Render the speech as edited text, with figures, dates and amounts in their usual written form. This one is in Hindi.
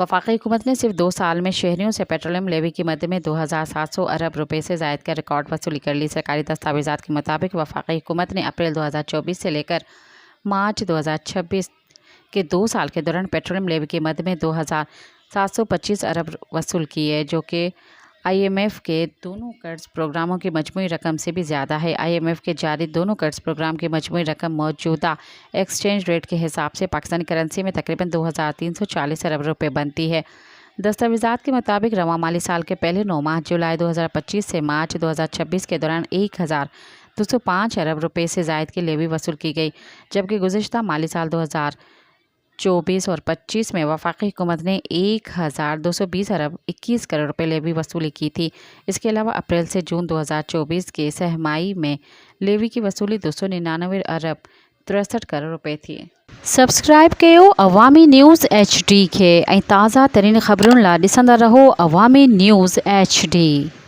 वफाकी हुकूमत ने सिर्फ 2 साल में शहरियों से पेट्रोलियम लेवी की मद में 2700 अरब रुपए से ज़ायद का रिकॉर्ड वसूली कर ली। सरकारी दस्तावेज़ात के मुताबिक वफाकी हुकूमत ने अप्रैल 2024 से लेकर मार्च 2026 के 2 साल के दौरान पेट्रोलियम लेवी की मद में 2725 अरब वसूल की है, जो कि IMF के दोनों कर्ज प्रोग्रामों की मजमूई रकम से भी ज़्यादा है। IMF के जारी दोनों कर्ज प्रोग्राम की मजमूई रकम मौजूदा एक्सचेंज रेट के हिसाब से पाकिस्तानी करेंसी में तकरीबन 2340 अरब रुपए बनती है। दस्तावेज़ात के मुताबिक रवां माली साल के पहले 9 माह जुलाई 2025 से मार्च 2026 के दौरान 1205 अरब रुपए से ज़ायद की लेवी वसूल की गई, जबकि गुज़िश्ता माली साल 2024 और 25 में वफाकी हुकूमत ने 1220 अरब 21 करोड़ रुपए लेवी वसूली की थी। इसके अलावा अप्रैल से जून 2024 के सहमाई में लेवी की वसूली 299 अरब 63 करोड़ रुपए थी। सब्सक्राइब कयो अवामी न्यूज़ HD के ऐं ताज़ा तरीन ख़बरुनि लाइ ॾिसंदा रहो अवामी न्यूज़ HD।